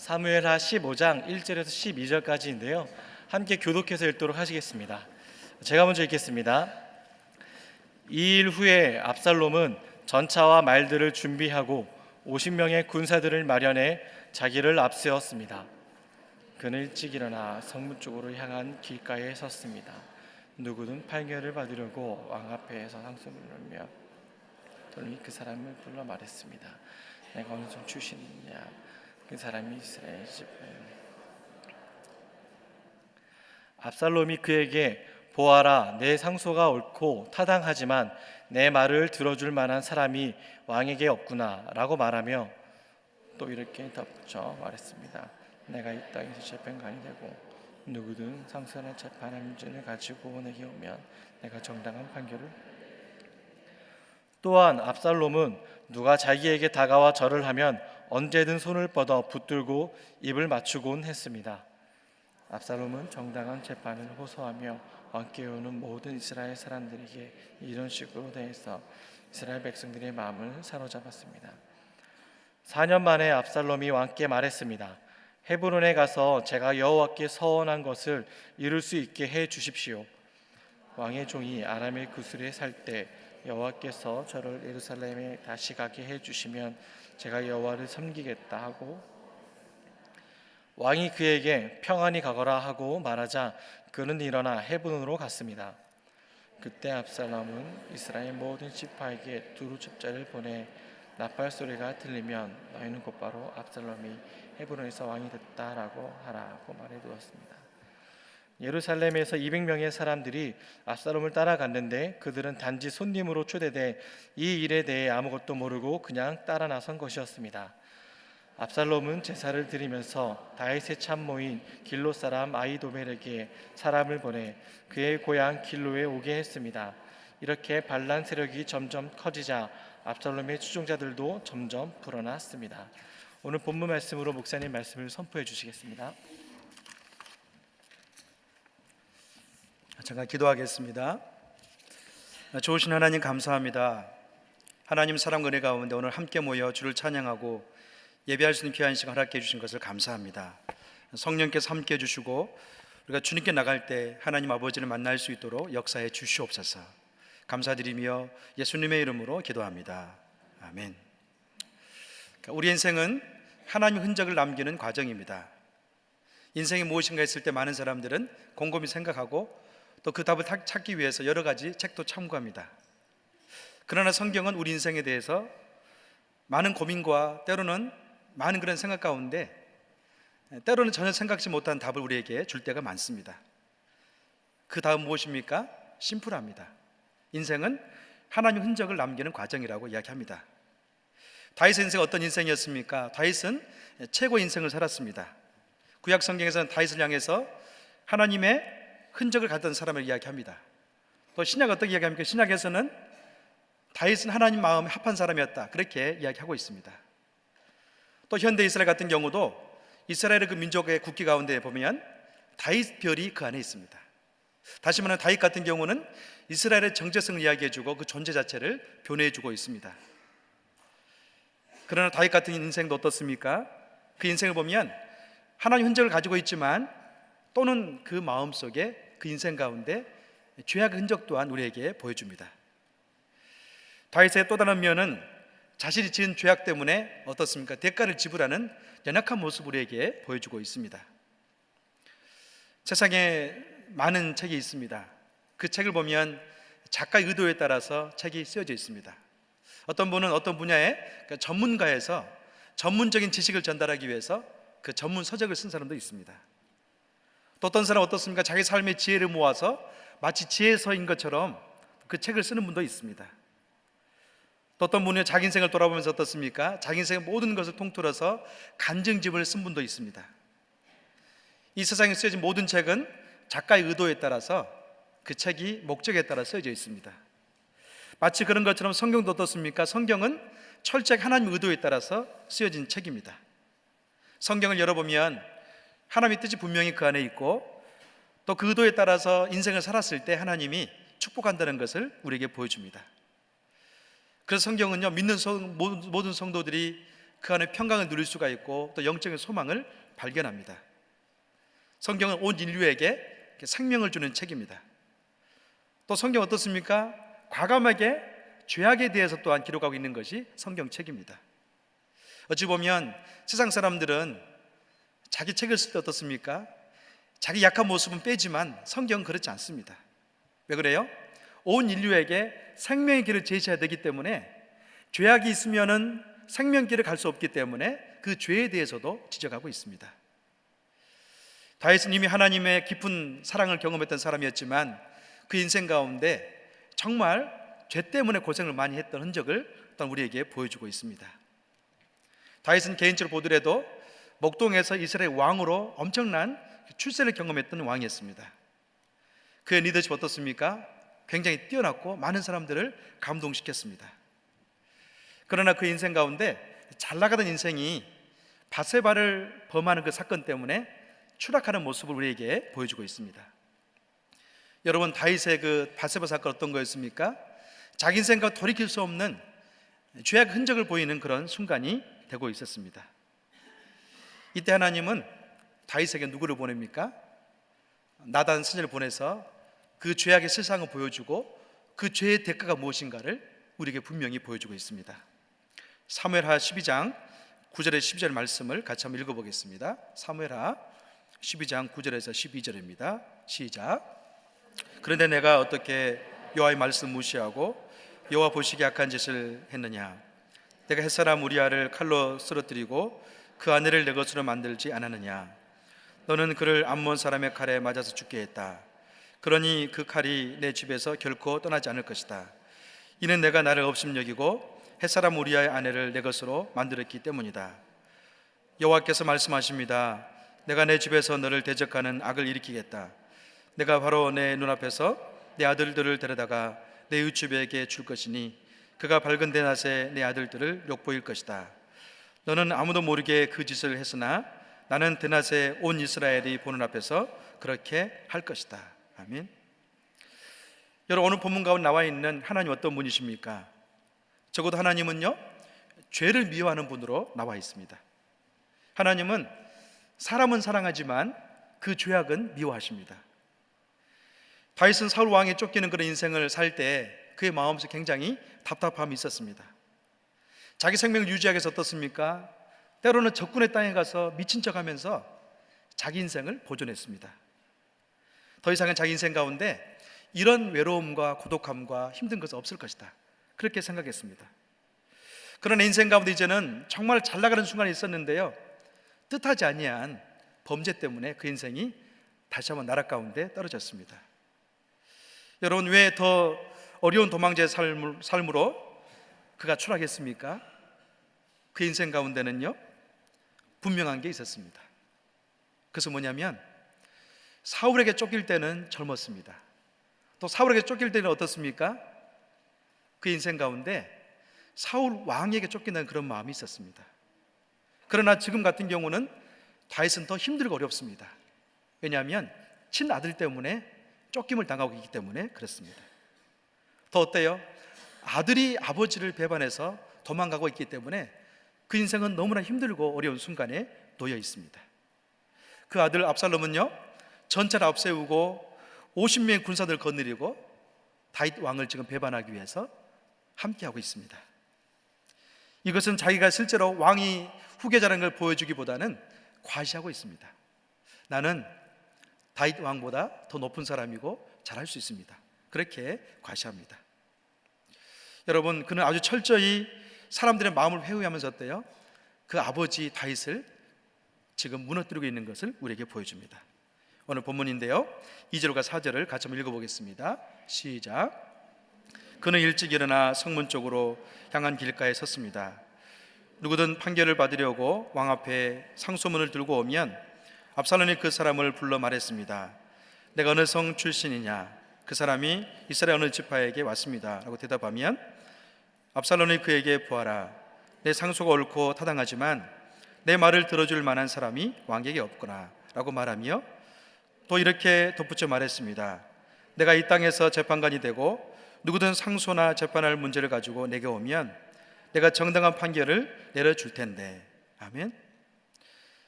사무엘하 15장 1절에서 12절까지인데요. 함께 교독해서 읽도록 하시겠습니다. 제가 먼저 읽겠습니다. 이 일 후에 압살롬은 전차와 말들을 준비하고 50명의 군사들을 마련해 자기를 앞세웠습니다. 그는 일찍 일어나 성문 쪽으로 향한 길가에 섰습니다. 누구든 판결을 받으려고 왕 앞에서 상소문을 울며 그 사람을 불러 말했습니다. 내가 어느 좀 출신이냐? 그 사람이 이스라엘 집. 압살롬이 그에게 보아라, 내 상소가 옳고 타당하지만 내 말을 들어줄 만한 사람이 왕에게 없구나 라고 말하며 또 이렇게 덧붙여 말했습니다. 내가 이 땅에서 재판관이 되고 누구든 상소나 재판의 문제를 가지고 내게 오면 내가 정당한 판결을. 또한 압살롬은 누가 자기에게 다가와 절을 하면 언제든 손을 뻗어 붙들고 입을 맞추곤 했습니다. 압살롬은 정당한 재판을 호소하며 왕께 오는 모든 이스라엘 사람들에게 이런 식으로 대해서 이스라엘 백성들의 마음을 사로잡았습니다. 4년 만에 압살롬이 왕께 말했습니다. 헤브론에 가서 제가 여호와께 서원한 것을 이룰 수 있게 해 주십시오. 왕의 종이 아람의 구슬에 살 때 여호와께서 저를 예루살렘에 다시 가게 해 주시면 제가 여호와를 섬기겠다 하고 왕이 그에게 평안히 가거라 하고 말하자 그는 일어나 헤브론으로 갔습니다. 그때 압살롬은 이스라엘 모든 지파에게 두루 첩자를 보내 나팔 소리가 들리면 너희는 곧바로 압살롬이 헤브론에서 왕이 됐다라고 하라고 말해두었습니다. 예루살렘에서 200명의 사람들이 압살롬을 따라갔는데 그들은 단지 손님으로 초대돼 이 일에 대해 아무것도 모르고 그냥 따라 나선 것이었습니다. 압살롬은 제사를 드리면서 다윗의 참모인 길로 사람 아히도멜에게 사람을 보내 그의 고향 길로에 오게 했습니다. 이렇게 반란 세력이 점점 커지자 압살롬의 추종자들도 점점 불어났습니다. 오늘 본문 말씀으로 목사님 말씀을 선포해 주시겠습니다. 잠깐 기도하겠습니다. 좋으신 하나님 감사합니다. 하나님 사랑 은혜 가운데 오늘 함께 모여 주를 찬양하고 예배할 수 있는 귀한 시간 허락해 주신 것을 감사합니다. 성령께서 함께 해주시고 우리가 주님께 나갈 때 하나님 아버지를 만날 수 있도록 역사해 주시옵소서. 감사드리며 예수님의 이름으로 기도합니다. 아멘. 우리 인생은 하나님의 흔적을 남기는 과정입니다. 인생이 무엇인가 했을 때 많은 사람들은 곰곰이 생각하고 또 그 답을 찾기 위해서 여러 가지 책도 참고합니다. 그러나 성경은 우리 인생에 대해서 많은 고민과 때로는 많은 그런 생각 가운데 때로는 전혀 생각지 못한 답을 우리에게 줄 때가 많습니다. 그 다음 무엇입니까? 심플합니다. 인생은 하나님의 흔적을 남기는 과정이라고 이야기합니다. 다윗의 인생은 어떤 인생이었습니까? 다윗은 최고의 인생을 살았습니다. 구약 성경에서는 다윗을 향해서 하나님의 흔적을 갖던 사람을 이야기합니다. 또 신약 어떻게 이야기합니까? 신약에서는 다윗은 하나님 마음에 합한 사람이었다, 그렇게 이야기하고 있습니다. 또 현대 이스라엘 같은 경우도 이스라엘의 그 민족의 국기 가운데 보면 다윗 별이 그 안에 있습니다. 다시 말하면 다윗 같은 경우는 이스라엘의 정체성을 이야기해주고 그 존재 자체를 표현해주고 있습니다. 그러나 다윗 같은 인생도 어떻습니까? 그 인생을 보면 하나님 흔적을 가지고 있지만 또는 그 마음속에 그 인생 가운데 죄악의 흔적 또한 우리에게 보여줍니다. 다윗의 또 다른 면은 자신이 지은 죄악 때문에 어떻습니까? 대가를 지불하는 연약한 모습을 우리에게 보여주고 있습니다. 세상에 많은 책이 있습니다. 그 책을 보면 작가의 의도에 따라서 책이 쓰여져 있습니다. 어떤 분은 어떤 분야의 전문가에서 전문적인 지식을 전달하기 위해서 그 전문 서적을 쓴 사람도 있습니다. 또 어떤 사람은 어떻습니까? 자기 삶의 지혜를 모아서 마치 지혜서인 것처럼 그 책을 쓰는 분도 있습니다. 또 어떤 분은 자기 인생을 돌아보면서 어떻습니까? 자기 인생의 모든 것을 통틀어서 간증집을 쓴 분도 있습니다. 이 세상에 쓰여진 모든 책은 작가의 의도에 따라서 그 책이 목적에 따라 쓰여져 있습니다. 마치 그런 것처럼 성경도 어떻습니까? 성경은 철저히 하나님의 의도에 따라서 쓰여진 책입니다. 성경을 열어보면 하나님의 뜻이 분명히 그 안에 있고 또 그 의도에 따라서 인생을 살았을 때 하나님이 축복한다는 것을 우리에게 보여줍니다. 그래서 성경은요, 믿는 모든 성도들이 그 안에 평강을 누릴 수가 있고 또 영적인 소망을 발견합니다. 성경은 온 인류에게 생명을 주는 책입니다. 또 성경 어떻습니까? 과감하게 죄악에 대해서 또한 기록하고 있는 것이 성경책입니다. 어찌 보면 세상 사람들은 자기 책을 쓸 때 어떻습니까? 자기 약한 모습은 빼지만 성경은 그렇지 않습니다. 왜 그래요? 온 인류에게 생명의 길을 제시해야 되기 때문에 죄악이 있으면은 생명길을 갈 수 없기 때문에 그 죄에 대해서도 지적하고 있습니다. 다윗은 이미 하나님의 깊은 사랑을 경험했던 사람이었지만 그 인생 가운데 정말 죄 때문에 고생을 많이 했던 흔적을 일단 우리에게 보여주고 있습니다. 다윗은 개인적으로 보더라도 목동에서 이스라엘 왕으로 엄청난 출세를 경험했던 왕이었습니다. 그의 리더십 어떻습니까? 굉장히 뛰어났고 많은 사람들을 감동시켰습니다. 그러나 그 인생 가운데 잘 나가던 인생이 밧세바를 범하는 그 사건 때문에 추락하는 모습을 우리에게 보여주고 있습니다. 여러분, 다윗의 그 밧세바 사건 어떤 거였습니까? 자기 인생과 돌이킬 수 없는 죄악 흔적을 보이는 그런 순간이 되고 있었습니다. 이때 하나님은 다윗에게 누구를 보냅니까? 나단 선지자를 보내서 그 죄악의 실상을 보여주고 그 죄의 대가가 무엇인가를 우리에게 분명히 보여주고 있습니다. 사무엘하 12장 9절에 12절 말씀을 같이 한번 읽어보겠습니다. 사무엘하 12장 9절에서 12절입니다. 시작. 그런데 내가 어떻게 여호와의 말씀 무시하고 여호와 보시기에 악한 짓을 했느냐? 내가 햇사람 우리아를 칼로 쓰러뜨리고 그 아내를 내 것으로 만들지 않았느냐? 너는 그를 암몬 사람의 칼에 맞아서 죽게 했다. 그러니 그 칼이 내 집에서 결코 떠나지 않을 것이다. 이는 내가 나를 업심여기고 햇사람 우리아의 아내를 내 것으로 만들었기 때문이다. 여호와께서 말씀하십니다. 내가 내 집에서 너를 대적하는 악을 일으키겠다. 내가 바로 내 눈앞에서 내 아들들을 데려다가 내 유축에게 줄 것이니 그가 밝은 대낮에 내 아들들을 욕보일 것이다. 너는 아무도 모르게 그 짓을 했으나 나는 대낮에 온 이스라엘이 보는 앞에서 그렇게 할 것이다. 아멘. 여러분, 오늘 본문 가운데 나와 있는 하나님 어떤 분이십니까? 적어도 하나님은요, 죄를 미워하는 분으로 나와 있습니다. 하나님은 사람은 사랑하지만 그 죄악은 미워하십니다. 다윗은 사울 왕에 쫓기는 그런 인생을 살 때 그의 마음속에 굉장히 답답함이 있었습니다. 자기 생명을 유지하기 위해서 어떻습니까? 때로는 적군의 땅에 가서 미친 척하면서 자기 인생을 보존했습니다. 더 이상은 자기 인생 가운데 이런 외로움과 고독함과 힘든 것은 없을 것이다, 그렇게 생각했습니다. 그런 인생 가운데 이제는 정말 잘 나가는 순간이 있었는데요, 뜻하지 아니한 범죄 때문에 그 인생이 다시 한번 나락 가운데 떨어졌습니다. 여러분, 왜 더 어려운 도망자의 삶으로 그가 추락했습니까? 그 인생 가운데는요, 분명한 게 있었습니다. 그것은 뭐냐면 사울에게 쫓길 때는 젊었습니다. 또 사울에게 쫓길 때는 어떻습니까? 그 인생 가운데 사울 왕에게 쫓긴다는 그런 마음이 있었습니다. 그러나 지금 같은 경우는 다윗은 더 힘들고 어렵습니다. 왜냐하면 친아들 때문에 쫓김을 당하고 있기 때문에 그렇습니다. 더 어때요? 아들이 아버지를 배반해서 도망가고 있기 때문에 그 인생은 너무나 힘들고 어려운 순간에 놓여 있습니다. 그 아들 압살롬은요, 전차를 앞세우고 50명의 군사들을 거느리고 다윗 왕을 지금 배반하기 위해서 함께하고 있습니다. 이것은 자기가 실제로 왕이 후계자라는 걸 보여주기보다는 과시하고 있습니다. 나는 다윗 왕보다 더 높은 사람이고 잘할 수 있습니다, 그렇게 과시합니다. 여러분, 그는 아주 철저히 사람들의 마음을 회유하면서 어때요? 그 아버지 다윗을 지금 무너뜨리고 있는 것을 우리에게 보여줍니다. 오늘 본문인데요, 2절과 4절을 같이 한번 읽어보겠습니다. 시작. 그는 일찍 일어나 성문 쪽으로 향한 길가에 섰습니다. 누구든 판결을 받으려고 왕 앞에 상소문을 들고 오면 압살롬이 그 사람을 불러 말했습니다. 내가 어느 성 출신이냐? 그 사람이 이스라엘 어느 지파에게 왔습니다 라고 대답하면 압살롬이 그에게 보아라, 내 상소가 옳고 타당하지만 내 말을 들어줄 만한 사람이 왕에게 없구나 라고 말하며 또 이렇게 덧붙여 말했습니다. 내가 이 땅에서 재판관이 되고 누구든 상소나 재판할 문제를 가지고 내게 오면 내가 정당한 판결을 내려줄 텐데. 아멘.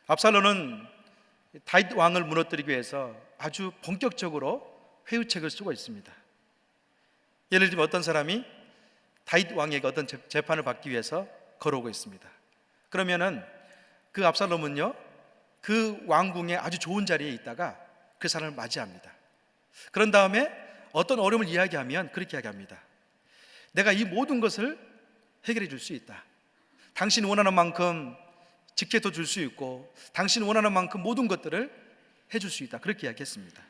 압살롬은 다윗 왕을 무너뜨리기 위해서 아주 본격적으로 회유책을 쓰고 있습니다. 예를 들면 어떤 사람이 다윗 왕에게 어떤 재판을 받기 위해서 걸어오고 있습니다. 그러면은 그 압살롬은요, 그 왕궁의 아주 좋은 자리에 있다가 그 사람을 맞이합니다. 그런 다음에 어떤 어려움을 이야기하면 그렇게 이야기합니다. 내가 이 모든 것을 해결해 줄 수 있다. 당신이 원하는 만큼 직계도 줄 수 있고 당신이 원하는 만큼 모든 것들을 해줄 수 있다. 그렇게 이야기했습니다.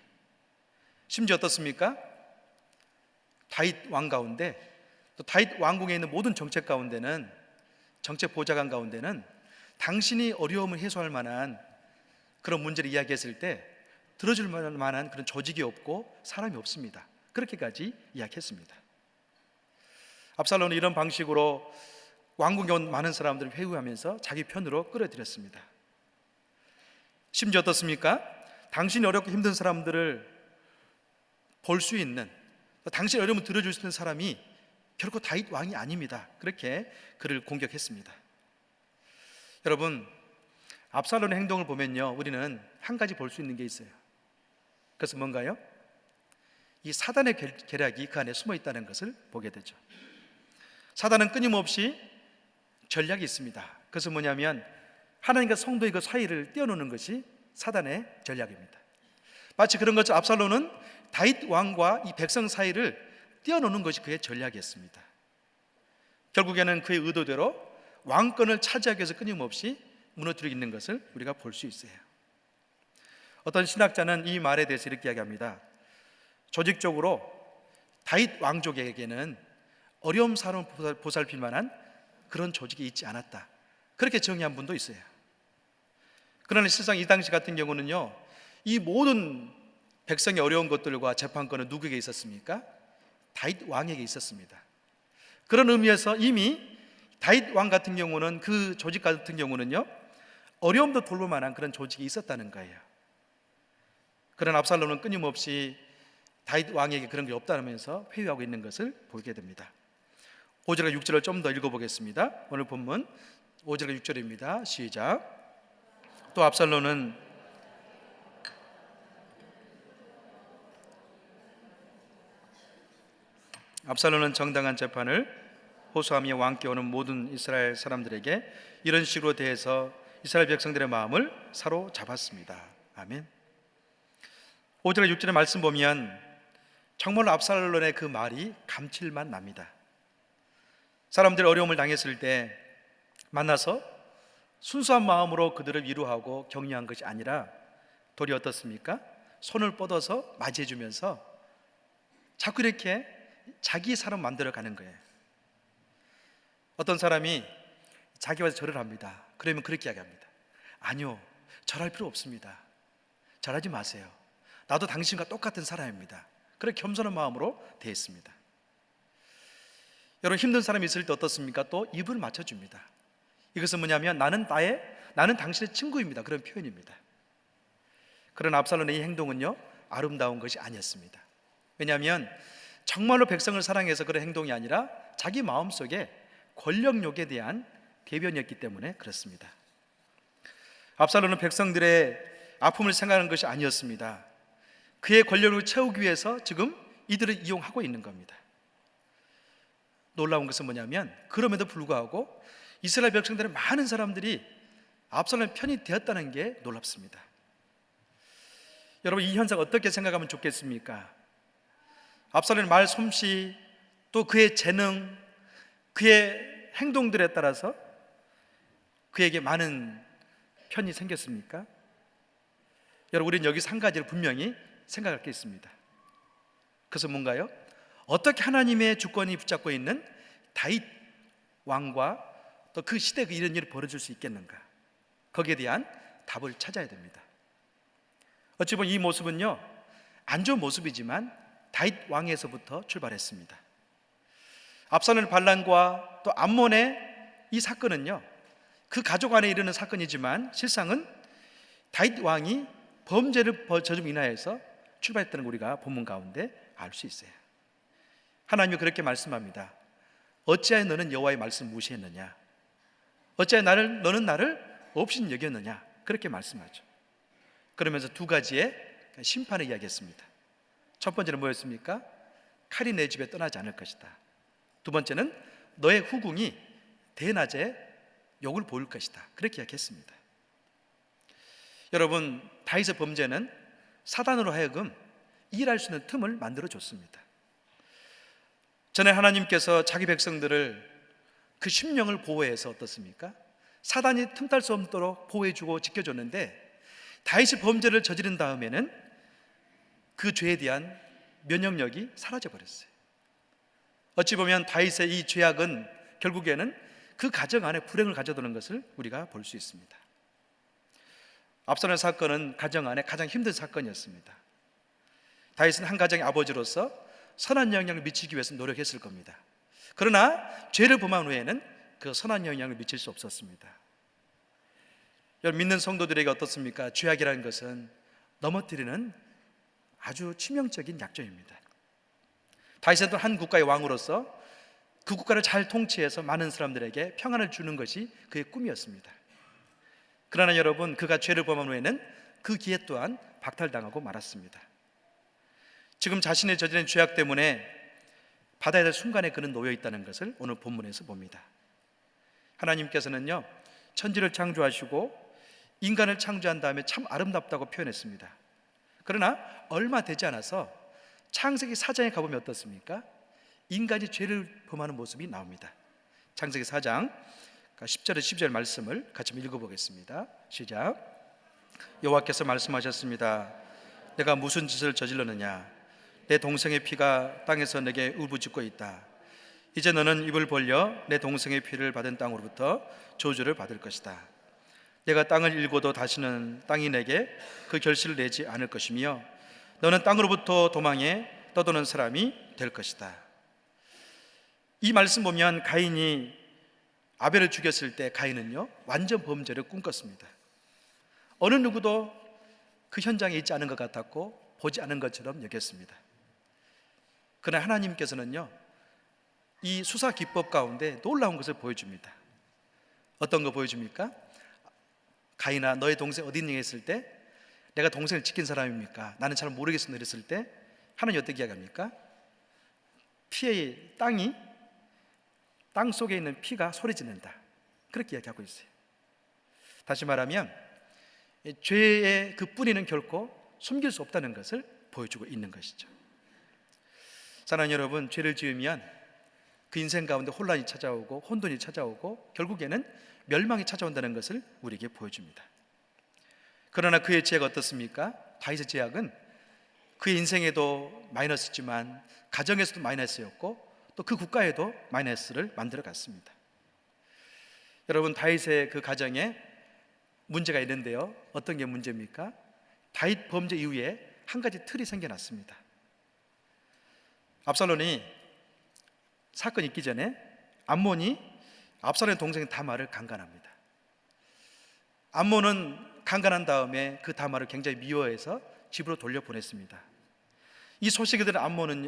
심지어 어떻습니까? 다윗 왕 가운데, 또 다윗 왕궁에 있는 모든 정책 가운데는, 정책 보좌관 가운데는 당신이 어려움을 해소할 만한 그런 문제를 이야기했을 때 들어줄 만한 그런 조직이 없고 사람이 없습니다. 그렇게까지 이야기했습니다. 압살롬은 이런 방식으로 왕궁에 온 많은 사람들을 회유하면서 자기 편으로 끌어들였습니다. 심지어 어떻습니까? 당신이 어렵고 힘든 사람들을 볼 수 있는, 당신의 어려움을 들어줄 수 있는 사람이 결코 다윗 왕이 아닙니다. 그렇게 그를 공격했습니다. 여러분, 압살롬의 행동을 보면요, 우리는 한 가지 볼 수 있는 게 있어요. 그것은 뭔가요? 이 사단의 계략이 그 안에 숨어 있다는 것을 보게 되죠. 사단은 끊임없이 전략이 있습니다. 그것은 뭐냐면 하나님과 성도의 그 사이를 떼어놓는 것이 사단의 전략입니다. 마치 그런 것처럼 압살롬은 다윗 왕과 이 백성 사이를 떼어놓는 것이 그의 전략이었습니다. 결국에는 그의 의도대로 왕권을 차지하기 위해서 끊임없이 무너뜨리고 있는 것을 우리가 볼 수 있어요. 어떤 신학자는 이 말에 대해서 이렇게 이야기합니다. 조직적으로 다윗 왕족에게는 어려움 사람을 보살필 만한 그런 조직이 있지 않았다. 그렇게 정의한 분도 있어요. 그러나 실상 이 당시 같은 경우는요, 이 모든 백성의 어려운 것들과 재판권은 누구에게 있었습니까? 다윗 왕에게 있었습니다. 그런 의미에서 이미 다윗 왕 같은 경우는, 그 조직 같은 경우는요, 어려움도 돌볼 만한 그런 조직이 있었다는 거예요. 그러나 압살롬은 끊임없이 다윗 왕에게 그런 게 없다면서 회유하고 있는 것을 보게 됩니다. 5절과 6절을 좀 더 읽어보겠습니다. 오늘 본문 5절과 6절입니다. 시작. 또 압살롬은 정당한 재판을 호소하며 왕께 오는 모든 이스라엘 사람들에게 이런 식으로 대해서 이스라엘 백성들의 마음을 사로잡았습니다. 아멘. 5절과 6절의 말씀 보면 정말로 압살롬의 그 말이 감칠맛 납니다. 사람들이 어려움을 당했을 때 만나서 순수한 마음으로 그들을 위로하고 격려한 것이 아니라 도리어 어떻습니까? 손을 뻗어서 맞이해 주면서 자꾸 이렇게 자기 사람 만들어 가는 거예요. 어떤 사람이 자기 와서 절을 합니다. 그러면 그렇게 이야기합니다. 아니요, 절할 필요 없습니다. 절하지 마세요. 나도 당신과 똑같은 사람입니다. 그렇게 겸손한 마음으로 대했습니다. 여러분, 힘든 사람이 있을 때 어떻습니까? 또 입을 맞춰줍니다. 이것은 뭐냐면 나는 당신의 친구입니다. 그런 표현입니다. 그러나 압살롬의 이 행동은요, 아름다운 것이 아니었습니다. 왜냐하면 정말로 백성을 사랑해서 그런 행동이 아니라 자기 마음속에 권력욕에 대한 대변이었기 때문에 그렇습니다. 압살롬은 백성들의 아픔을 생각하는 것이 아니었습니다. 그의 권력을 채우기 위해서 지금 이들을 이용하고 있는 겁니다. 놀라운 것은 뭐냐면 그럼에도 불구하고 이스라엘 백성들의 많은 사람들이 압살롬의 편이 되었다는 게 놀랍습니다. 여러분, 이 현상 어떻게 생각하면 좋겠습니까? 압살롬의 말 솜씨, 또 그의 재능, 그의 행동들에 따라서 그에게 많은 편이 생겼습니까? 여러분, 우리는 여기서 한 가지를 분명히 생각할 게 있습니다. 그것은 뭔가요? 어떻게 하나님의 주권이 붙잡고 있는 다윗 왕과 또 그 시대에 이런 일이 벌어질 수 있겠는가? 거기에 대한 답을 찾아야 됩니다. 어찌 보면 이 모습은요, 안 좋은 모습이지만 다윗 왕에서부터 출발했습니다. 압살롬의 반란과 또 암몬의 이 사건은요, 그 가족 안에 이르는 사건이지만 실상은 다윗 왕이 범죄를 저지rum 인하여서 출발했다는 걸 우리가 본문 가운데 알 수 있어요. 하나님이 그렇게 말씀합니다. 어찌하여 너는 여호와의 말씀 무시했느냐? 어찌하여 너는 나를 없인 여겼느냐? 그렇게 말씀하죠. 그러면서 두 가지의 심판을 이야기했습니다. 첫 번째는 뭐였습니까? 칼이 내 집에 떠나지 않을 것이다. 두 번째는 너의 후궁이 대낮에 욕을 보일 것이다. 그렇게 이야기했습니다. 여러분, 다윗의 범죄는 사단으로 하여금 일할 수 있는 틈을 만들어 줬습니다. 전에 하나님께서 자기 백성들을 그 심령을 보호해서 어떻습니까? 사단이 틈탈 수 없도록 보호해주고 지켜줬는데 다윗이 범죄를 저지른 다음에는 그 죄에 대한 면역력이 사라져버렸어요. 어찌 보면 다윗의 이 죄악은 결국에는 그 가정 안에 불행을 가져오는 것을 우리가 볼 수 있습니다. 압살롬 사건은 가정 안에 가장 힘든 사건이었습니다. 다윗은 한 가정의 아버지로서 선한 영향을 미치기 위해서 노력했을 겁니다. 그러나 죄를 범한 후에는 그 선한 영향을 미칠 수 없었습니다. 여러분, 믿는 성도들에게 어떻습니까? 죄악이라는 것은 넘어뜨리는 아주 치명적인 약점입니다. 다윗은 또 한 국가의 왕으로서 그 국가를 잘 통치해서 많은 사람들에게 평안을 주는 것이 그의 꿈이었습니다. 그러나 여러분, 그가 죄를 범한 후에는 그 기회 또한 박탈당하고 말았습니다. 지금 자신의 저지른 죄악 때문에 받아야 될 순간에 그는 놓여 있다는 것을 오늘 본문에서 봅니다. 하나님께서는요, 천지를 창조하시고 인간을 창조한 다음에 참 아름답다고 표현했습니다. 그러나 얼마 되지 않아서 창세기 4장에 가보면 어떻습니까? 인간이 죄를 범하는 모습이 나옵니다. 창세기 4장 10절에 12절 말씀을 같이 읽어보겠습니다. 시작. 여호와께서 말씀하셨습니다. 내가 무슨 짓을 저질렀느냐? 내 동생의 피가 땅에서 내게 울부짖고 있다. 이제 너는 입을 벌려 내 동생의 피를 받은 땅으로부터 저주를 받을 것이다. 내가 땅을 일고도 다시는 땅이 내게 그 결실을 내지 않을 것이며 너는 땅으로부터 도망해 떠도는 사람이 될 것이다. 이 말씀 보면 가인이 아벨을 죽였을 때 가인은요, 완전 범죄를 꿈꿨습니다. 어느 누구도 그 현장에 있지 않은 것 같았고 보지 않은 것처럼 여겼습니다. 그러나 하나님께서는요, 이 수사 기법 가운데 놀라운 것을 보여줍니다. 어떤 거 보여줍니까? 가인아, 너의 동생 어디 있니 했을 때, 내가 동생을 지킨 사람입니까? 나는 잘 모르겠어 이랬을 때 하나님 어떻게 이야기합니까? 피의 땅 속에 있는 피가 소리 짓는다. 그렇게 이야기하고 있어요. 다시 말하면 죄의 그 뿌리는 결코 숨길 수 없다는 것을 보여주고 있는 것이죠. 사랑하는 여러분, 죄를 지으면 그 인생 가운데 혼란이 찾아오고 혼돈이 찾아오고 결국에는 멸망이 찾아온다는 것을 우리에게 보여줍니다. 그러나 그의 죄가 어떻습니까? 다윗의 죄악은 그의 인생에도 마이너스지만 가정에서도 마이너스였고 또 그 국가에도 마이너스를 만들어 갔습니다. 여러분, 다윗의 그 가정에 문제가 있는데요, 어떤 게 문제입니까? 다윗 범죄 이후에 한 가지 틀이 생겨났습니다. 압살롬이 사건이 있기 전에 암몬이 압살롬의 동생 다말을 강간합니다. 암몬은 강간한 다음에 그 다말을 굉장히 미워해서 집으로 돌려보냈습니다. 이 소식을 들은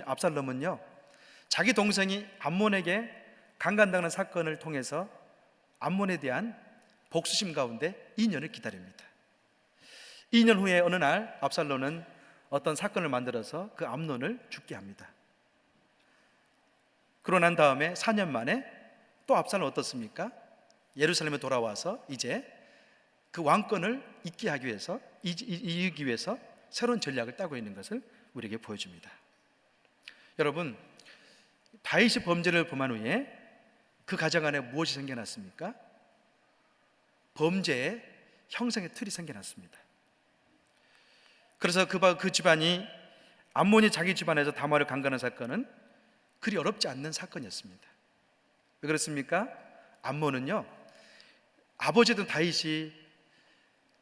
압살롬은요, 자기 동생이 암몬에게 강간당하는 사건을 통해서 암몬에 대한 복수심 가운데 2년을 기다립니다. 2년 후에 어느 날 압살롬은 어떤 사건을 만들어서 그 암논을 죽게 합니다. 그러고 난 다음에 4년 만에 또 압살롬은 어떻습니까? 예루살렘에 돌아와서 이제 그 왕권을 잇게 하기 위해서, 이기기 위해서 새로운 전략을 따고 있는 것을 우리에게 보여줍니다. 여러분, 다윗이 범죄를 범한 후에 그 가정 안에 무엇이 생겨났습니까? 범죄의 형성의 틀이 생겨났습니다. 그래서 그 집안이, 암몬이 자기 집안에서 다말을 강간한 사건은 그리 어렵지 않는 사건이었습니다. 왜 그렇습니까? 암몬은요, 아버지든 다윗이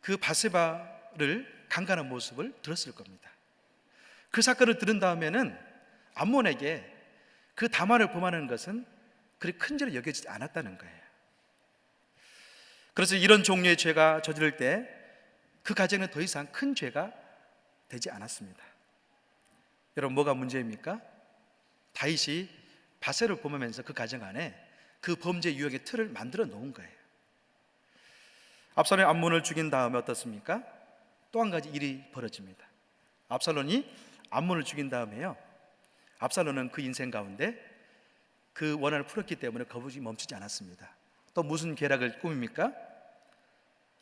그 바세바를 강간한 모습을 들었을 겁니다. 그 사건을 들은 다음에는 암몬에게 그 다말을 범하는 것은 그리 큰 죄로 여겨지지 않았다는 거예요. 그래서 이런 종류의 죄가 저지를 때 그 가정은 더 이상 큰 죄가 되지 않았습니다. 여러분, 뭐가 문제입니까? 다윗이 바세를 범하면서 그 가정 안에 그 범죄 유형의 틀을 만들어 놓은 거예요. 압살롬이 암논을 죽인 다음에 어떻습니까? 또 한 가지 일이 벌어집니다. 압살롬이 암논을 죽인 다음에요, 압살롬은 그 인생 가운데 그 원한을 풀었기 때문에 거부지 멈추지 않았습니다. 또 무슨 계략을 꾸밉니까?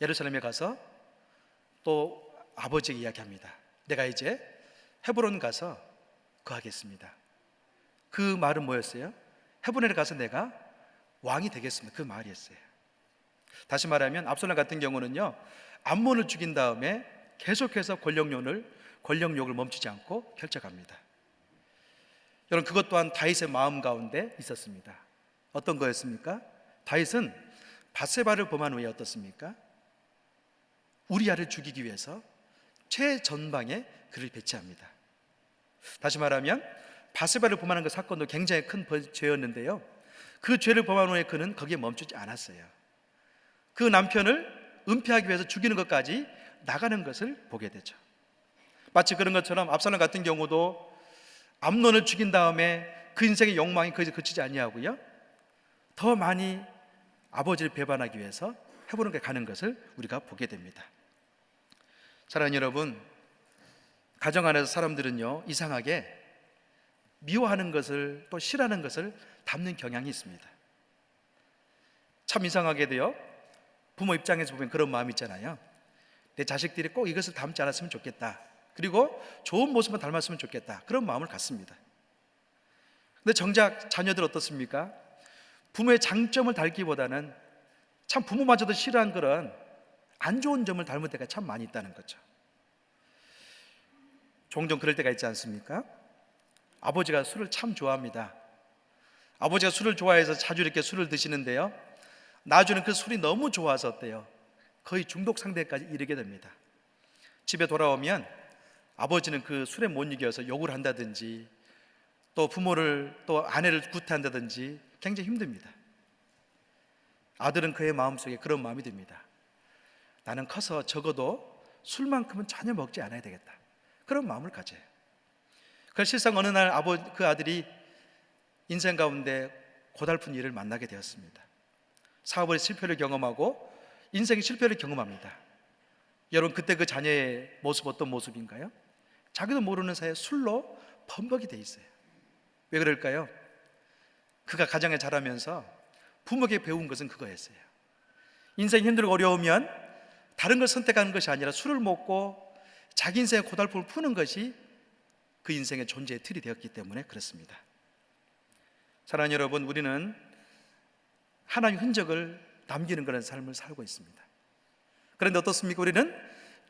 예루살렘에 가서 또 아버지에게 이야기합니다. 내가 이제 헤브론 가서 거하겠습니다. 그 말은 뭐였어요? 헤브론에 가서 내가 왕이 되겠습니다. 그 말이었어요. 다시 말하면 압살롬 같은 경우는요, 암몬을 죽인 다음에 계속해서 권력욕을 멈추지 않고 펼쳐갑니다. 여러분, 그것 또한 다윗의 마음 가운데 있었습니다. 어떤 거였습니까? 다윗은 밧세바를 범한 후에 어떻습니까? 우리아를 죽이기 위해서 최전방에 그를 배치합니다. 다시 말하면 밧세바를 범하는 그 사건도 굉장히 큰 죄였는데요, 그 죄를 범한 후에 그는 거기에 멈추지 않았어요. 그 남편을 은폐하기 위해서 죽이는 것까지 나가는 것을 보게 되죠. 마치 그런 것처럼 압살롬 같은 경우도 암논을 죽인 다음에 그 인생의 욕망이 거기서 그치지 아니하고요, 더 많이 아버지를 배반하기 위해서 헤브론에 가는 것을 우리가 보게 됩니다. 사랑하는 여러분, 가정 안에서 사람들은요, 이상하게 미워하는 것을 또 싫어하는 것을 담는 경향이 있습니다. 참 이상하게도요, 부모 입장에서 보면 그런 마음이 있잖아요. 내 자식들이 꼭 이것을 닮지 않았으면 좋겠다, 그리고 좋은 모습만 닮았으면 좋겠다, 그런 마음을 갖습니다. 근데 정작 자녀들 어떻습니까? 부모의 장점을 닮기보다는 참 부모마저도 싫어한 그런 안 좋은 점을 닮을 때가 참 많이 있다는 거죠. 종종 그럴 때가 있지 않습니까? 아버지가 술을 참 좋아합니다. 아버지가 술을 좋아해서 자주 이렇게 술을 드시는데요, 나중에는 그 술이 너무 좋아서 어때요? 거의 중독 상태까지 이르게 됩니다. 집에 돌아오면 아버지는 그 술에 못 이겨서 욕을 한다든지, 또 부모를, 또 아내를 구타한다든지 굉장히 힘듭니다. 아들은 그의 마음속에 그런 마음이 듭니다. 나는 커서 적어도 술만큼은 전혀 먹지 않아야 되겠다, 그런 마음을 가져요. 그래서 실상 어느 날 그 아들이 인생 가운데 고달픈 일을 만나게 되었습니다. 사업의 실패를 경험하고 인생의 실패를 경험합니다. 여러분, 그때 그 자녀의 모습 어떤 모습인가요? 자기도 모르는 사이에 술로 범벅이 돼 있어요. 왜 그럴까요? 그가 가정에 자라면서 부모에게 배운 것은 그거였어요. 인생이 힘들고 어려우면 다른 걸 선택하는 것이 아니라 술을 먹고 자기 인생의 고달픔을 푸는 것이 그 인생의 존재의 틀이 되었기 때문에 그렇습니다. 사랑하는 여러분, 우리는 하나님의 흔적을 남기는 그런 삶을 살고 있습니다. 그런데 어떻습니까? 우리는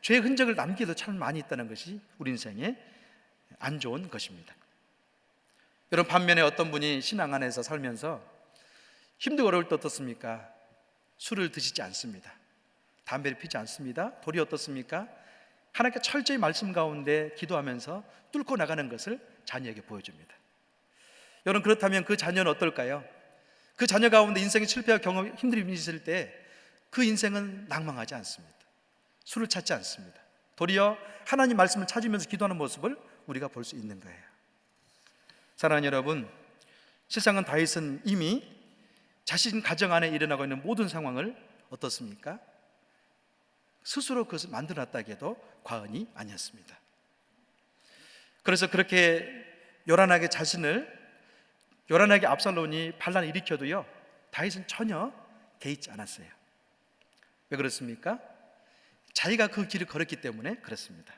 죄의 흔적을 남기도 참 많이 있다는 것이 우리 인생의 안 좋은 것입니다. 여러분, 반면에 어떤 분이 신앙 안에서 살면서 힘들고 어려울 때 어떻습니까? 술을 드시지 않습니다. 담배를 피지 않습니다. 도리 어떻습니까? 하나님께 철저히 말씀 가운데 기도하면서 뚫고 나가는 것을 자녀에게 보여줍니다. 여러분, 그렇다면 그 자녀는 어떨까요? 그 자녀 가운데 인생의 실패와 경험, 힘듦이 있을 때 그 인생은 낭망하지 않습니다. 술을 찾지 않습니다. 도리어 하나님 말씀을 찾으면서 기도하는 모습을 우리가 볼 수 있는 거예요. 사랑하는 여러분, 세상은 다윗은 이미 자신 가정 안에 일어나고 있는 모든 상황을 어떻습니까? 스스로 그것을 만들어놨다고 해도 과언이 아니었습니다. 그래서 그렇게 요란하게 압살롬이 반란을 일으켜도요, 다윗은 전혀 개의치 않았어요. 왜 그렇습니까? 자기가 그 길을 걸었기 때문에 그렇습니다.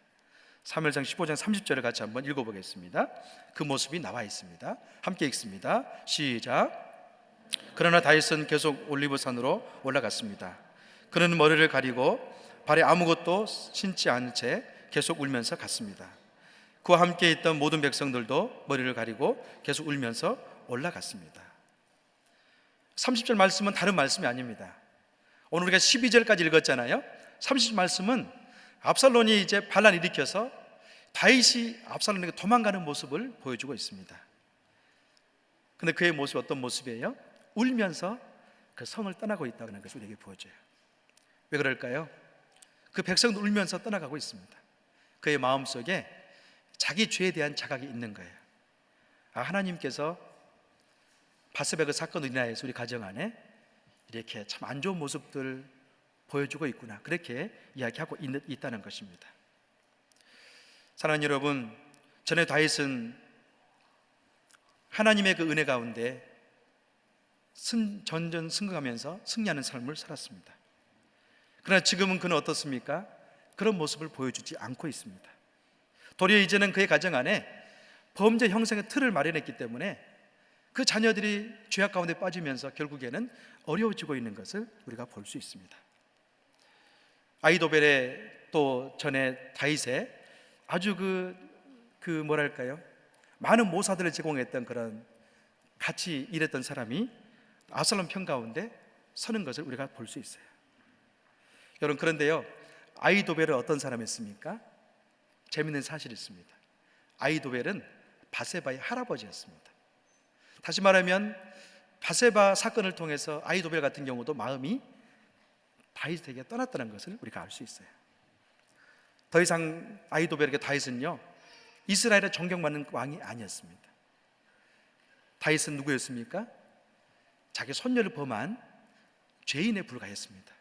사무엘상 15장 30절을 같이 한번 읽어보겠습니다. 그 모습이 나와 있습니다. 함께 읽습니다. 시작. 그러나 다윗은 계속 올리브산으로 올라갔습니다. 그는 머리를 가리고 발에 아무것도 신지 않은 채 계속 울면서 갔습니다. 그와 함께 있던 모든 백성들도 머리를 가리고 계속 울면서 올라갔습니다. 30절 말씀은 다른 말씀이 아닙니다. 오늘 우리가 12절까지 읽었잖아요. 30절 말씀은 압살롬이 이제 반란을 일으켜서 다윗이 압살롬에게 도망가는 모습을 보여주고 있습니다. 근데 그의 모습이 어떤 모습이에요? 울면서 그 성을 떠나고 있다는 것을 우리에게 보여줘요. 왜 그럴까요? 그 백성도 울면서 떠나가고 있습니다. 그의 마음속에 자기 죄에 대한 자각이 있는 거예요. 하나님께서 바세바 그 사건으로 인하여서 우리 가정 안에 이렇게 참 안 좋은 모습들 보여주고 있구나, 그렇게 이야기하고 있다는 것입니다. 사랑하는 여러분, 전에 다윗은 하나님의 그 은혜 가운데 전전 승거하면서 승리하는 삶을 살았습니다. 그러나 지금은 그는 어떻습니까? 그런 모습을 보여주지 않고 있습니다. 도리어 이제는 그의 가정 안에 범죄 형성의 틀을 마련했기 때문에 그 자녀들이 죄악 가운데 빠지면서 결국에는 어려워지고 있는 것을 우리가 볼 수 있습니다. 아히도벨의 또 전에 다윗의 아주 뭐랄까요, 많은 모사들을 제공했던 그런 같이 일했던 사람이 압살롬 편 가운데 서는 것을 우리가 볼 수 있어요. 여러분, 그런데요, 아히도벨은 어떤 사람이었습니까? 재미있는 사실이 있습니다. 아히도벨은 바세바의 할아버지였습니다. 다시 말하면 바세바 사건을 통해서 아히도벨 같은 경우도 마음이 다윗에게 떠났다는 것을 우리가 알 수 있어요. 더 이상 아히도벨에게 다윗은요, 이스라엘의 존경받는 왕이 아니었습니다. 다윗은 누구였습니까? 자기 손녀를 범한 죄인에 불과했습니다.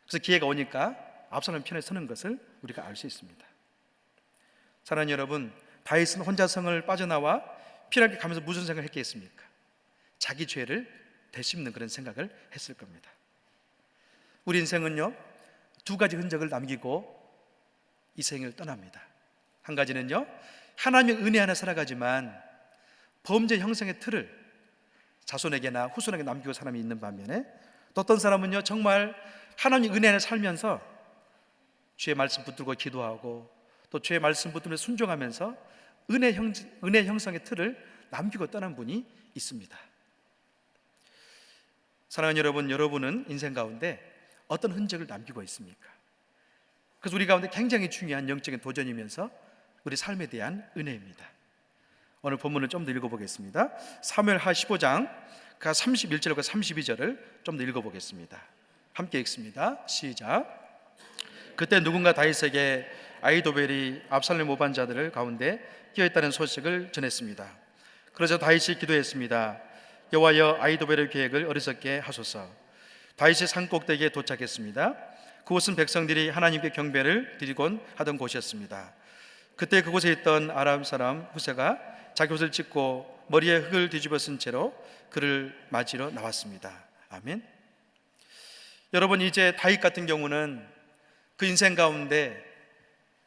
그래서 기회가 오니까 압살롬 편에 서는 것을 우리가 알 수 있습니다. 사랑하는 여러분, 다윗은 혼자 성을 빠져나와 피하게 가면서 무슨 생각을 했겠습니까? 자기 죄를 되씹는 그런 생각을 했을 겁니다. 우리 인생은요, 두 가지 흔적을 남기고 이 생을 떠납니다. 한 가지는요, 하나님의 은혜 안에 살아가지만 범죄 형성의 틀을 자손에게나 후손에게 남기고 사람이 있는 반면에, 또 어떤 사람은요, 정말 하나님 은혜 안에 살면서 주의 말씀 붙들고 기도하고 또 주의 말씀 붙들며 순종하면서 은혜 형성의 틀을 남기고 떠난 분이 있습니다. 사랑하는 여러분, 여러분은 인생 가운데 어떤 흔적을 남기고 있습니까? 그래서 우리 가운데 굉장히 중요한 영적인 도전이면서 우리 삶에 대한 은혜입니다. 오늘 본문을 좀 더 읽어보겠습니다. 사무엘하 15장 31절과 32절을 좀 더 읽어보겠습니다. 함께 읽습니다. 시작. 그때 누군가 다윗에게 아히도벨이 압살롬 모반 자들 가운데 끼어있다는 소식을 전했습니다. 그러자 다윗이 기도했습니다. 여호와여, 아히도벨의 계획을 어리석게 하소서. 다윗이 산꼭대기에 도착했습니다. 그곳은 백성들이 하나님께 경배를 드리곤 하던 곳이었습니다. 그때 그곳에 있던 아람 사람 후세가 자기 옷을 찢고 머리에 흙을 뒤집어 쓴 채로 그를 맞으러 나왔습니다. 아멘. 여러분, 이제 다윗 같은 경우는 그 인생 가운데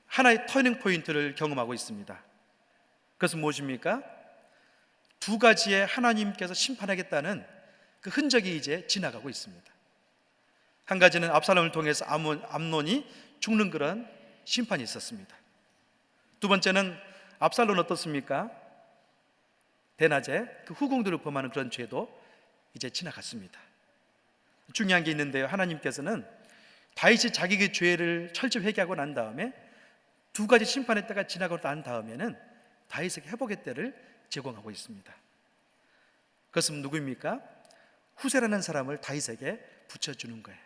하나의 터닝 포인트를 경험하고 있습니다. 그것은 무엇입니까? 두 가지의 하나님께서 심판하겠다는 그 흔적이 이제 지나가고 있습니다. 한 가지는 압살롬을 통해서 암논이 죽는 그런 심판이 있었습니다. 두 번째는 압살롬은 어떻습니까? 대낮에 그 후궁들을 범하는 그런 죄도 이제 지나갔습니다. 중요한 게 있는데요, 하나님께서는 다윗이 자기의 죄를 철저히 회개하고 난 다음에 두 가지 심판의 때가 지나고 난 다음에는 다윗에게 회복의 때를 제공하고 있습니다. 그것은 누구입니까? 후세라는 사람을 다윗에게 붙여주는 거예요.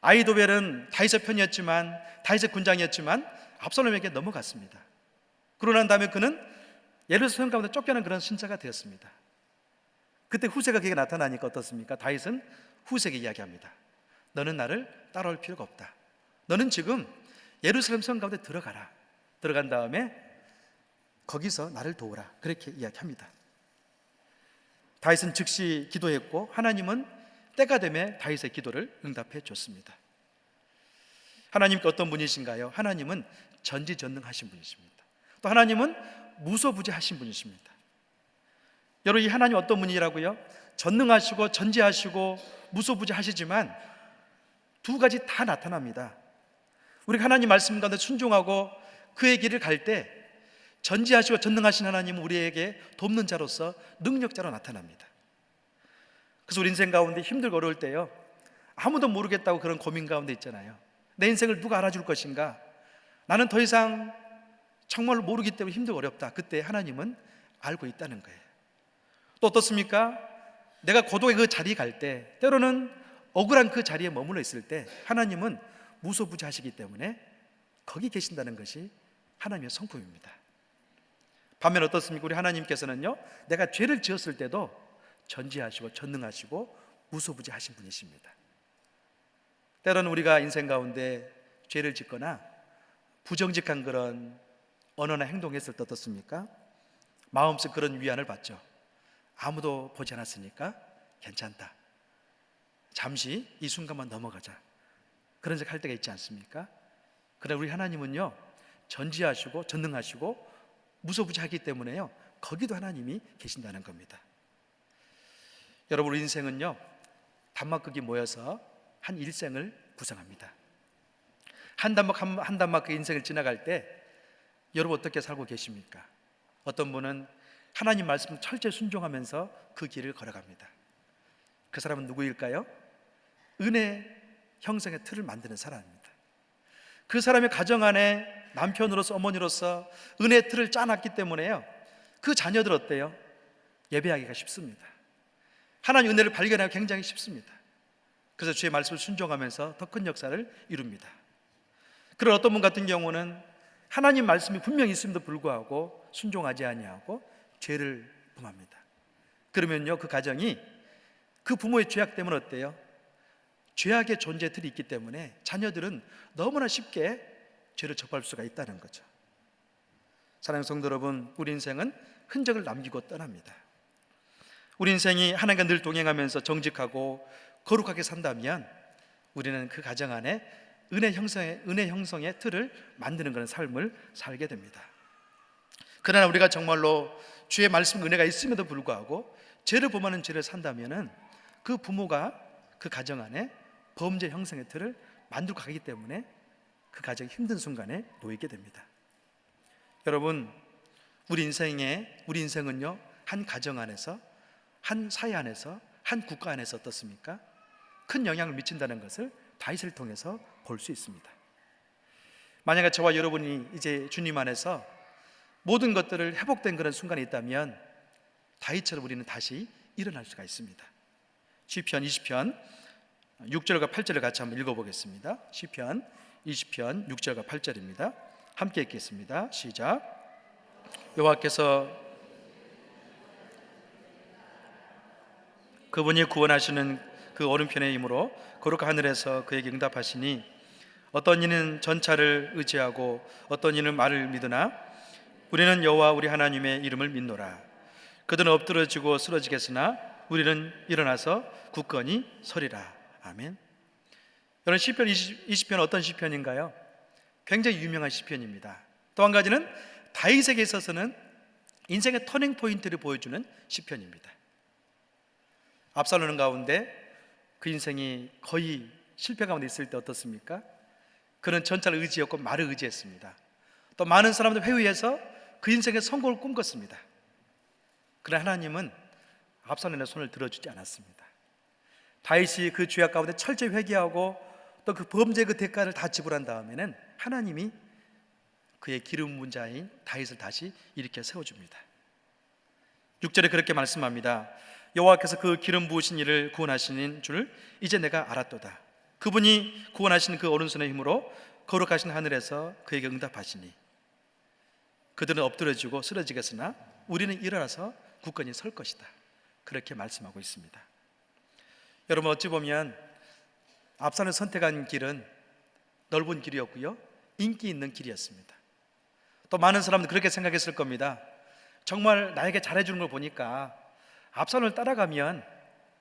아히도벨은 다윗의 편이었지만, 다윗의 군장이었지만 압살롬에게 넘어갔습니다. 그러고 난 다음에 그는 예루살렘 가운데 쫓겨난 그런 신자가 되었습니다. 그때 후세가 그에게 나타나니까 어떻습니까? 다윗은 후세에게 이야기합니다. 너는 나를 따라올 필요가 없다. 너는 지금 예루살렘 성 가운데 들어가라. 들어간 다음에 거기서 나를 도우라. 그렇게 이야기합니다. 다윗은 즉시 기도했고 하나님은 때가 되면 다윗의 기도를 응답해 줬습니다. 하나님께 어떤 분이신가요? 하나님은 전지전능하신 분이십니다. 또 하나님은 무소부재하신 분이십니다. 여러분, 이 하나님 어떤 분이라고요? 전능하시고 전지하시고 무소부재하시지만 두 가지 다 나타납니다. 우리가 하나님 말씀 가운데 순종하고 그의 길을 갈 때 전지하시고 전능하신 하나님은 우리에게 돕는 자로서 능력자로 나타납니다. 그래서 우리 인생 가운데 힘들고 어려울 때요, 아무도 모르겠다고 그런 고민 가운데 있잖아요. 내 인생을 누가 알아줄 것인가? 나는 더 이상 정말로 모르기 때문에 힘들고 어렵다. 그때 하나님은 알고 있다는 거예요. 또 어떻습니까? 내가 고독의 그 자리에 갈 때, 때로는 억울한 그 자리에 머물러 있을 때 하나님은 무소부재하시기 때문에 거기 계신다는 것이 하나님의 성품입니다. 반면 어떻습니까? 우리 하나님께서는요, 내가 죄를 지었을 때도 전지하시고 전능하시고 무소부지하신 분이십니다. 때로는 우리가 인생 가운데 죄를 짓거나 부정직한 그런 언어나 행동했을 때 어떻습니까? 마음속 그런 위안을 받죠. 아무도 보지 않았으니까 괜찮다, 잠시 이 순간만 넘어가자, 그런 생각 할 때가 있지 않습니까? 그러나 우리 하나님은요, 전지하시고 전능하시고 무소부지하기 때문에요, 거기도 하나님이 계신다는 겁니다. 여러분, 우리 인생은요, 단막극이 모여서 한 일생을 구성합니다. 한 단막 그 인생을 지나갈 때 여러분 어떻게 살고 계십니까? 어떤 분은 하나님 말씀 철저히 순종하면서 그 길을 걸어갑니다. 그 사람은 누구일까요? 은혜 형성의 틀을 만드는 사람입니다. 그 사람의 가정 안에 남편으로서 어머니로서 은혜의 틀을 짜놨기 때문에요, 그 자녀들 어때요? 예배하기가 쉽습니다. 하나님 은혜를 발견하기 굉장히 쉽습니다. 그래서 주의 말씀을 순종하면서 더 큰 역사를 이룹니다. 그런 어떤 분 같은 경우는 하나님 말씀이 분명히 있음에도 불구하고 순종하지 아니하고 죄를 범합니다. 그러면요, 그 가정이 그 부모의 죄악 때문에 어때요? 죄악의 존재의 틀이 있기 때문에 자녀들은 너무나 쉽게 죄를 접할 수가 있다는 거죠. 사랑하는 성도 여러분, 우리 인생은 흔적을 남기고 떠납니다. 우리 인생이 하나님과 늘 동행하면서 정직하고 거룩하게 산다면 우리는 그 가정 안에 은혜 형성의 틀을 만드는 그런 삶을 살게 됩니다. 그러나 우리가 정말로 주의 말씀 은혜가 있음에도 불구하고 죄를 범하는 죄를 산다면은 그 부모가 그 가정 안에 범죄 형성의 틀을 만들고 가기 때문에 그 가정이 힘든 순간에 놓이게 됩니다. 여러분, 우리 인생은요, 한 가정 안에서, 한 사회 안에서, 한 국가 안에서 어떻습니까? 큰 영향을 미친다는 것을 다윗을 통해서 볼 수 있습니다. 만약에 저와 여러분이 이제 주님 안에서 모든 것들을 회복된 그런 순간이 있다면 다윗처럼 우리는 다시 일어날 수가 있습니다. 시편 20편 6절과 8절을 같이 한번 읽어보겠습니다. 시편 20편 6절과 8절입니다. 함께 읽겠습니다. 시작. 여호와께서 그분이 구원하시는 그 오른편의 힘으로 거룩한 하늘에서 그에게 응답하시니 어떤 이는 전차를 의지하고 어떤 이는 말을 믿으나 우리는 여호와 우리 하나님의 이름을 믿노라. 그들은 엎드러지고 쓰러지겠으나 우리는 일어나서 굳건히 서리라. 아멘. 여러분, 시편 20편 어떤 시편인가요? 굉장히 유명한 시편입니다. 또 한 가지는 다윗에게 있어서는 인생의 터닝 포인트를 보여주는 시편입니다. 압살롬 가운데 그 인생이 거의 실패 가운데 있을 때 어떻습니까? 그는 전차를 의지했고 말을 의지했습니다. 또 많은 사람들 회의해서 그 인생의 성공을 꿈꿨습니다. 그러나 하나님은 압살롬의 손을 들어주지 않았습니다. 다윗이 그 죄악 가운데 철저히 회개하고 또 그 범죄의 그 대가를 다 지불한 다음에는 하나님이 그의 기름 부은 자인 다윗을 다시 일으켜 세워줍니다. 6절에 그렇게 말씀합니다. 여호와께서 그 기름 부으신 이를 구원하시는 줄 이제 내가 알았도다. 그분이 구원하신 그 오른손의 힘으로 거룩하신 하늘에서 그에게 응답하시니 그들은 엎드려지고 쓰러지겠으나 우리는 일어나서 굳건히 설 것이다. 그렇게 말씀하고 있습니다. 여러분, 어찌 보면 압살롬이 선택한 길은 넓은 길이었고요, 인기 있는 길이었습니다. 또 많은 사람들은 그렇게 생각했을 겁니다. 정말 나에게 잘해주는 걸 보니까 압살롬을 따라가면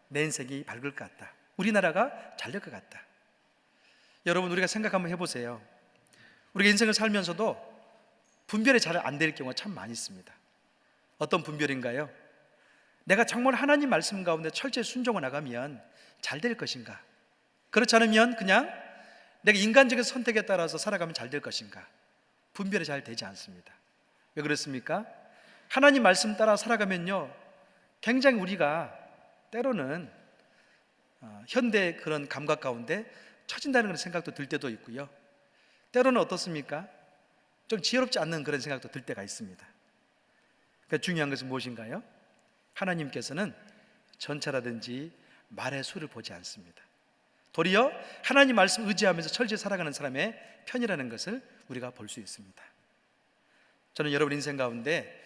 내 인생이 밝을 것 같다, 우리나라가 잘 될 것 같다. 여러분, 우리가 생각 한번 해보세요. 우리가 인생을 살면서도 분별이 잘 안 될 경우가 참 많이 있습니다. 어떤 분별인가요? 내가 정말 하나님 말씀 가운데 철저히 순종해 나가면 잘 될 것인가? 그렇지 않으면 그냥 내가 인간적인 선택에 따라서 살아가면 잘 될 것인가? 분별이 잘 되지 않습니다. 왜 그렇습니까? 하나님 말씀 따라 살아가면요, 굉장히 우리가 때로는 현대 그런 감각 가운데 처진다는 그런 생각도 들 때도 있고요, 때로는 어떻습니까? 좀 지혜롭지 않는 그런 생각도 들 때가 있습니다. 그러니까 중요한 것은 무엇인가요? 하나님께서는 전차라든지 말의 수를 보지 않습니다. 도리어 하나님 말씀 의지하면서 철저히 살아가는 사람의 편이라는 것을 우리가 볼 수 있습니다. 저는 여러분 인생 가운데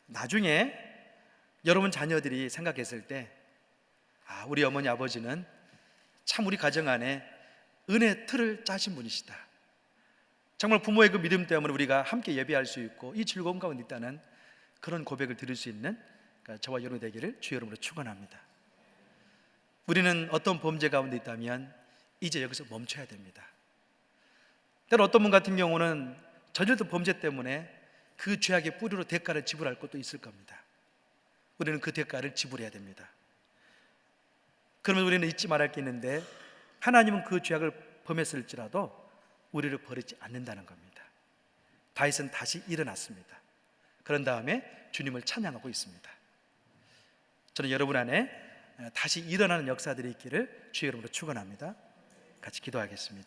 나중에 여러분 자녀들이 생각했을 때 우리 어머니 아버지는 참 우리 가정 안에 은혜 틀을 짜신 분이시다. 정말 부모의 그 믿음 때문에 우리가 함께 예배할 수 있고 이 즐거움 가운데 있다는 그런 고백을 드릴 수 있는 저와 여러분 되기를 주의 이름으로 축원합니다. 우리는 어떤 범죄 가운데 있다면 이제 여기서 멈춰야 됩니다. 때로 어떤 분 같은 경우는 저질렀던 범죄 때문에 그 죄악의 뿌리로 대가를 지불할 것도 있을 겁니다. 우리는 그 대가를 지불해야 됩니다. 그러면 우리는 잊지 말할 게 있는데 하나님은 그 죄악을 범했을지라도 우리를 버리지 않는다는 겁니다. 다윗은 다시 일어났습니다. 그런 다음에 주님을 찬양하고 있습니다. 저는 여러분 안에 다시 일어나는 역사들이 있기를 주의 이름으로 축원합니다. 같이 기도하겠습니다.